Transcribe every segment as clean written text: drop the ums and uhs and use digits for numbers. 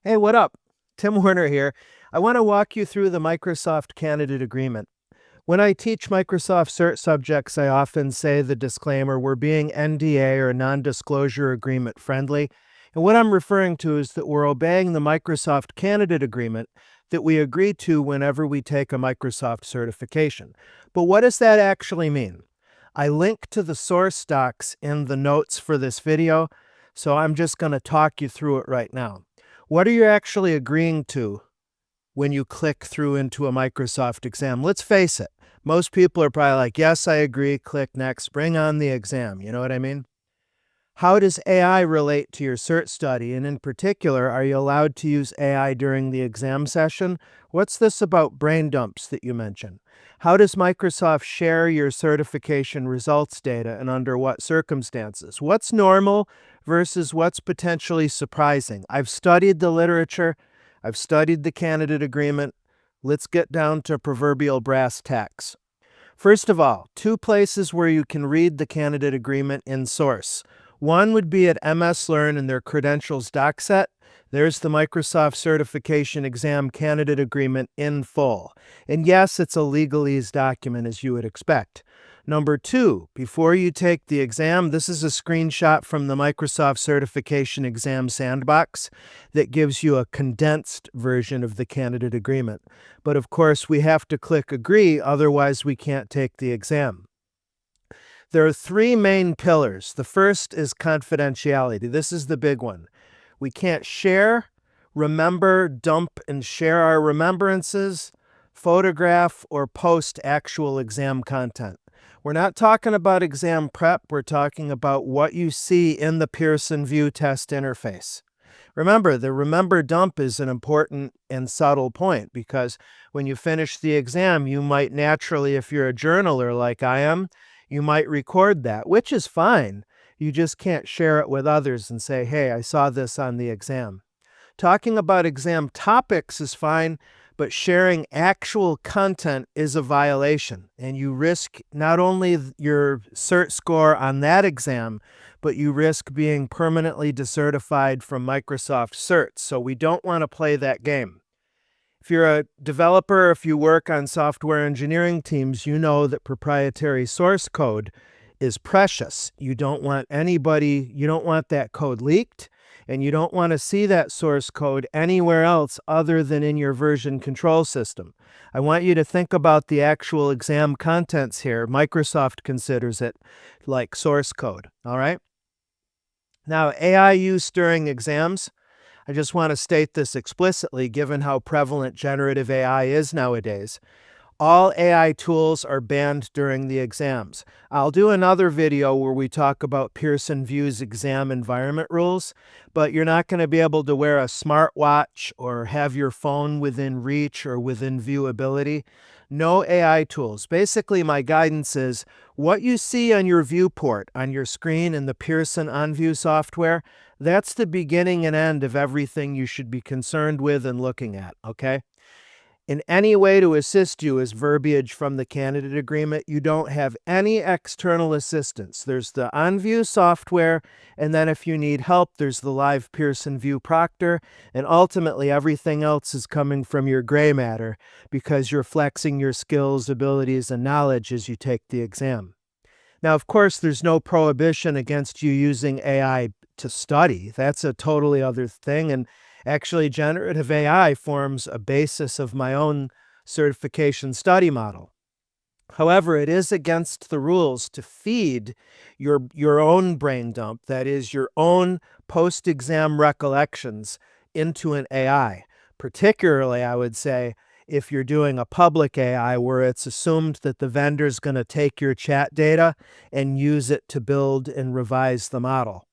Hey, what up? Tim Werner here. I want to walk you through the Microsoft Candidate Agreement. When I teach Microsoft Cert subjects, I often say the disclaimer, we're being NDA or non-disclosure agreement friendly. And what I'm referring to is that we're obeying the Microsoft Candidate Agreement that we agree to whenever we take a Microsoft certification. But what does that actually mean? I link to the source docs in the notes for this video, so I'm just going to talk you through it right now. What are you actually agreeing to when you click through into a Microsoft exam? Let's face it, most people are probably like, yes, I agree, click next, bring on the exam. You know what I mean? How does AI relate to your cert study? And in particular, are you allowed to use AI during the exam session? What's this about Braindumps that you mentioned? How does Microsoft share your certification results data and under what circumstances? What's normal versus what's potentially surprising? I've studied the literature. I've studied the candidate agreement. Let's get down to proverbial brass tacks. First of all, two places where you can read the candidate agreement in source. One would be at MS Learn in their credentials doc set. There's the Microsoft Certification Exam Candidate Agreement in full. And yes, it's a legalese document as you would expect. Number two, before you take the exam, this is a screenshot from the Microsoft Certification Exam Sandbox that gives you a condensed version of the candidate agreement. But of course, we have to click agree, otherwise we can't take the exam. There are three main pillars. The first is confidentiality. This is the big one. We can't share, remember, dump, and share our remembrances, photograph, or post actual exam content. We're not talking about exam prep. We're talking about what you see in the Pearson VUE test interface. Remember, the remember dump is an important and subtle point because when you finish the exam, you might naturally, if you're a journaler like I am, you might record that, which is fine. You just can't share it with others and say, hey, I saw this on the exam. Talking about exam topics is fine, but sharing actual content is a violation. And you risk not only your cert score on that exam, but you risk being permanently decertified from Microsoft Cert. So we don't want to play that game. If you're a developer, if you work on software engineering teams, you know that proprietary source code is precious. You don't want that code leaked, and you don't want to see that source code anywhere else other than in your version control system. I want you to think about the actual exam contents here. Microsoft considers it like source code, all right? Now, AI use during exams. I just want to state this explicitly, given how prevalent generative AI is nowadays. All AI tools are banned during the exams. I'll do another video where we talk about Pearson VUE's exam environment rules, but you're not going to be able to wear a smartwatch or have your phone within reach or within viewability. No AI tools. Basically, my guidance is what you see on your viewport, on your screen in the Pearson OnView software, that's the beginning and end of everything you should be concerned with and looking at, okay? In any way to assist you is verbiage from the candidate agreement. You don't have any external assistance. There's the OnView software, and then if you need help, there's the live Pearson VUE proctor, and ultimately everything else is coming from your gray matter because you're flexing your skills, abilities, and knowledge as you take the exam. Now, of course, there's no prohibition against you using AI to study. That's a totally other thing, and actually, generative AI forms a basis of my own certification study model. However, it is against the rules to feed your own brain dump, that is, your own post-exam recollections, into an AI. Particularly, I would say, if you're doing a public AI where it's assumed that the vendor's going to take your chat data and use it to build and revise the model.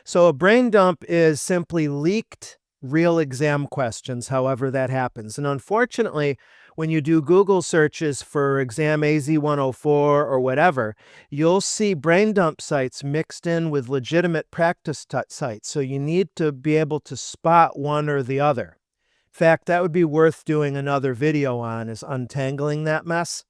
So a brain dump is simply leaked real exam questions, however that happens. And unfortunately, when you do Google searches for exam AZ-104 or whatever, you'll see brain dump sites mixed in with legitimate practice sites. So you need to be able to spot one or the other. In fact, that would be worth doing another video on, is untangling that mess.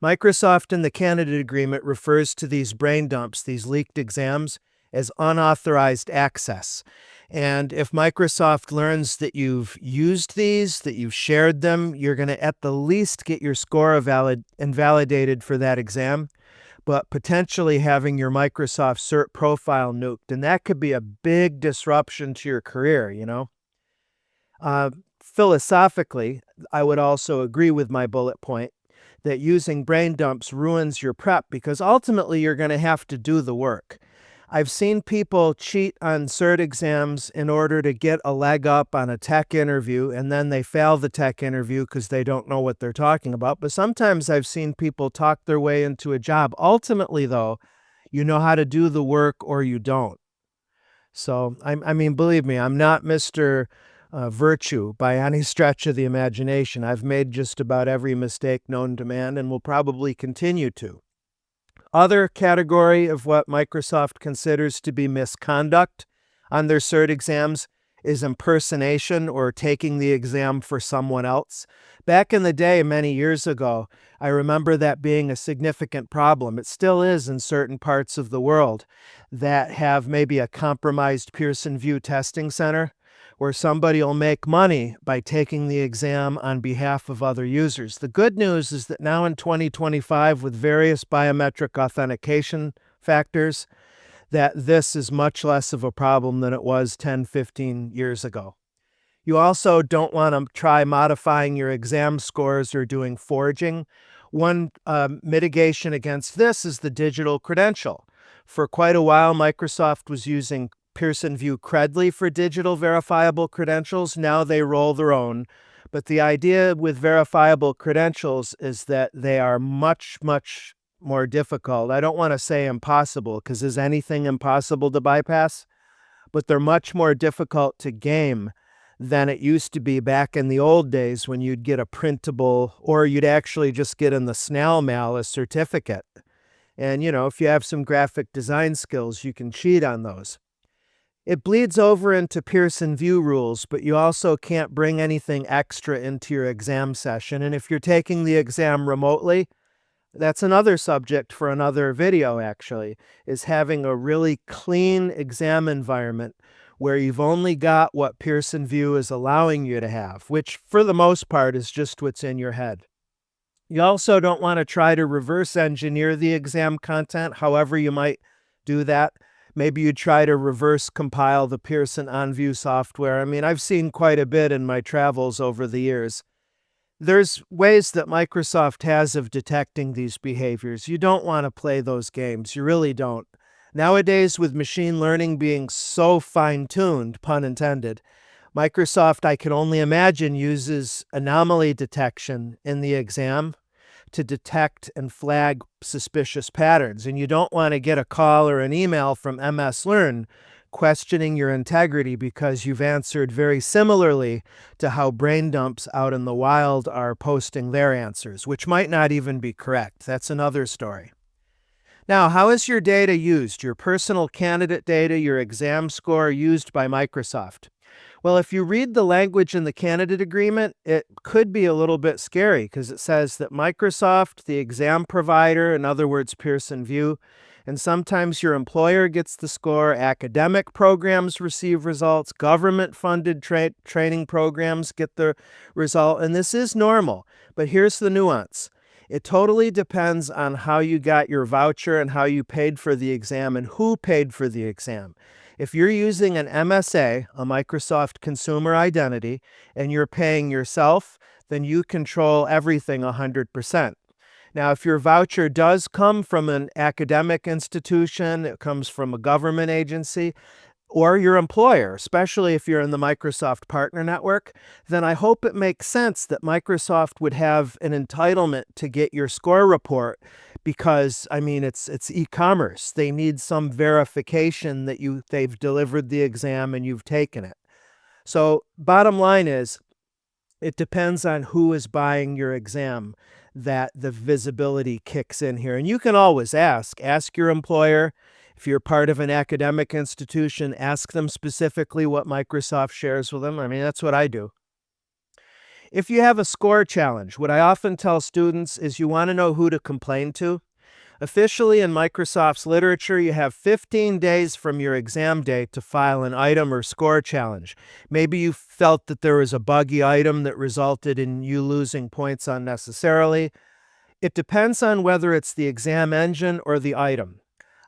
Microsoft in the candidate agreement refers to these brain dumps, these leaked exams, as unauthorized access. And if Microsoft learns that you've used these, that you've shared them, you're going to at the least get your score invalidated for that exam, but potentially having your Microsoft Cert profile nuked. And that could be a big disruption to your career, you know? Philosophically, I would also agree with my bullet point that using brain dumps ruins your prep because ultimately you're going to have to do the work. I've seen people cheat on cert exams in order to get a leg up on a tech interview, and then they fail the tech interview because they don't know what they're talking about. But sometimes I've seen people talk their way into a job. Ultimately, though, you know how to do the work or you don't. So, I mean, believe me, I'm not Mr. Virtue by any stretch of the imagination. I've made just about every mistake known to man and will probably continue to. Other category of what Microsoft considers to be misconduct on their cert exams is impersonation or taking the exam for someone else. Back in the day, many years ago, I remember that being a significant problem. It still is in certain parts of the world that have maybe a compromised Pearson VUE testing center where somebody will make money by taking the exam on behalf of other users. The good news is that now in 2025, with various biometric authentication factors, that this is much less of a problem than it was 10, 15 years ago. You also don't want to try modifying your exam scores or doing forging. One mitigation against this is the digital credential. For quite a while, Microsoft was using Pearson VUE Credly for digital verifiable credentials. Now they roll their own. But the idea with verifiable credentials is that they are much, much more difficult. I don't want to say impossible, because is anything impossible to bypass? But they're much more difficult to game than it used to be back in the old days when you'd get a printable, or you'd actually just get in the snail mail a certificate. And, you know, if you have some graphic design skills, you can cheat on those. It bleeds over into Pearson VUE rules, but you also can't bring anything extra into your exam session. And if you're taking the exam remotely, that's another subject for another video, actually, is having a really clean exam environment where you've only got what Pearson VUE is allowing you to have, which for the most part is just what's in your head. You also don't want to try to reverse engineer the exam content, however you might do that. Maybe you try to reverse compile the Pearson OnVUE software. I mean, I've seen quite a bit in my travels over the years. There's ways that Microsoft has of detecting these behaviors. You don't want to play those games. You really don't. Nowadays, with machine learning being so fine-tuned, pun intended, Microsoft, I can only imagine, uses anomaly detection in the exam to detect and flag suspicious patterns. And you don't want to get a call or an email from MS Learn questioning your integrity because you've answered very similarly to how Braindumps out in the wild are posting their answers, which might not even be correct. That's another story. Now, how is your data used? Your personal candidate data, your exam score used by Microsoft? Well, if you read the language in the candidate agreement, it could be a little bit scary because it says that Microsoft, the exam provider, in other words, Pearson VUE, and sometimes your employer gets the score, academic programs receive results, government-funded training programs get the result, and this is normal. But here's the nuance. It totally depends on how you got your voucher and how you paid for the exam and who paid for the exam. If you're using an MSA, a Microsoft Consumer Identity, and you're paying yourself, then you control everything 100%. Now, if your voucher does come from an academic institution, it comes from a government agency, or your employer, especially if you're in the Microsoft Partner Network, then I hope it makes sense that Microsoft would have an entitlement to get your score report because, I mean, it's e-commerce. They need some verification that they've delivered the exam and you've taken it. So bottom line is, it depends on who is buying your exam that the visibility kicks in here. And you can always ask your employer. If you're part of an academic institution, ask them specifically what Microsoft shares with them. I mean, that's what I do. If you have a score challenge, what I often tell students is you want to know who to complain to. Officially, in Microsoft's literature, you have 15 days from your exam date to file an item or score challenge. Maybe you felt that there was a buggy item that resulted in you losing points unnecessarily. It depends on whether it's the exam engine or the item.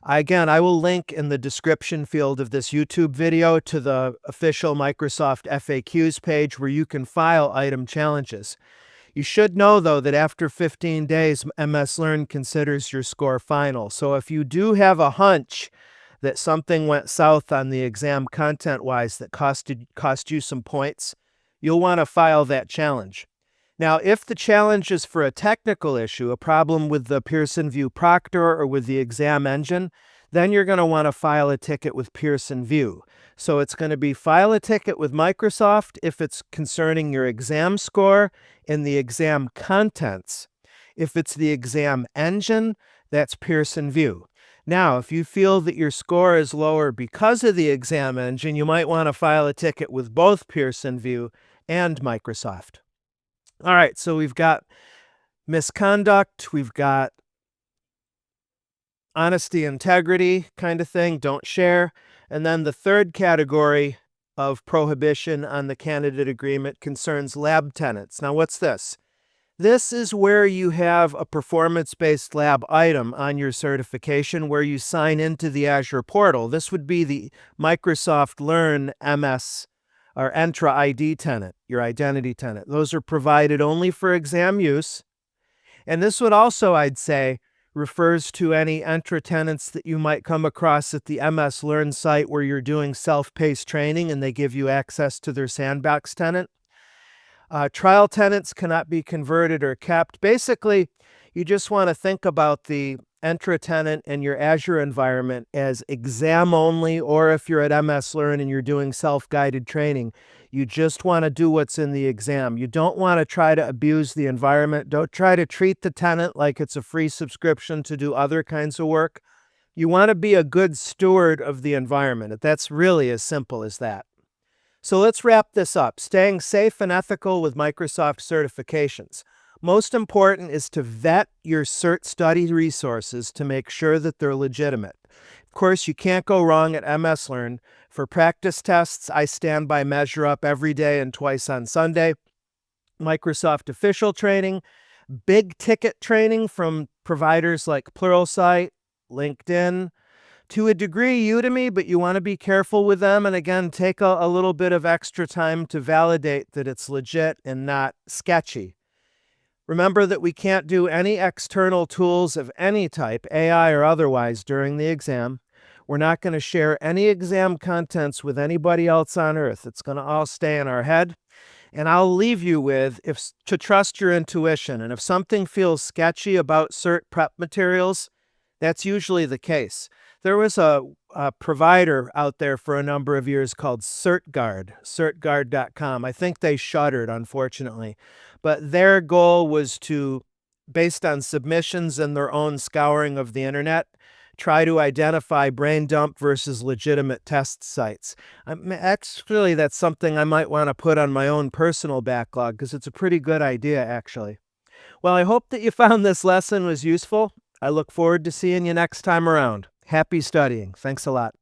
Again, I will link in the description field of this YouTube video to the official Microsoft FAQs page where you can file item challenges. You should know, though, that after 15 days, MS Learn considers your score final. So if you do have a hunch that something went south on the exam content-wise that cost you some points, you'll want to file that challenge. Now, if the challenge is for a technical issue, a problem with the Pearson VUE Proctor or with the exam engine, then you're going to want to file a ticket with Pearson VUE. So it's going to be file a ticket with Microsoft if it's concerning your exam score and the exam contents. If it's the exam engine, that's Pearson VUE. Now, if you feel that your score is lower because of the exam engine, you might want to file a ticket with both Pearson VUE and Microsoft. All right, so we've got misconduct, we've got honesty, integrity kind of thing, don't share. And then the third category of prohibition on the candidate agreement concerns lab tenants. Now, what's this? This is where you have a performance-based lab item on your certification where you sign into the Azure portal. This would be the Microsoft Learn MS or Entra ID tenant, your identity tenant. Those are provided only for exam use. And this would also, I'd say, refers to any Entra tenants that you might come across at the MS Learn site where you're doing self-paced training and they give you access to their Sandbox tenant. Trial tenants cannot be converted or kept. Basically, you just want to think about the Entra tenant and your Azure environment as exam only, or if you're at MS Learn and you're doing self-guided training, you just want to do what's in the exam. You don't want to try to abuse the environment. Don't try to treat the tenant like it's a free subscription to do other kinds of work. You want to be a good steward of the environment. That's really as simple as that. So let's wrap this up. Staying safe and ethical with Microsoft certifications. Most important is to vet your Cert study resources to make sure that they're legitimate. Of course, you can't go wrong at MS Learn. For practice tests, I stand by Measure Up every day and twice on Sunday. Microsoft official training, big ticket training from providers like Pluralsight, LinkedIn, to a degree Udemy, but you want to be careful with them. And again, take a little bit of extra time to validate that it's legit and not sketchy. Remember that we can't do any external tools of any type, AI or otherwise, during the exam. We're not going to share any exam contents with anybody else on earth. It's going to all stay in our head. And I'll leave you with to trust your intuition. And if something feels sketchy about Cert prep materials, that's usually the case. There was a provider out there for a number of years called CertGuard, certguard.com. I think they shuttered, unfortunately. But their goal was to, based on submissions and their own scouring of the internet, try to identify Braindump versus legitimate test sites. Actually, that's something I might want to put on my own personal backlog because it's a pretty good idea, actually. Well, I hope that you found this lesson was useful. I look forward to seeing you next time around. Happy studying. Thanks a lot.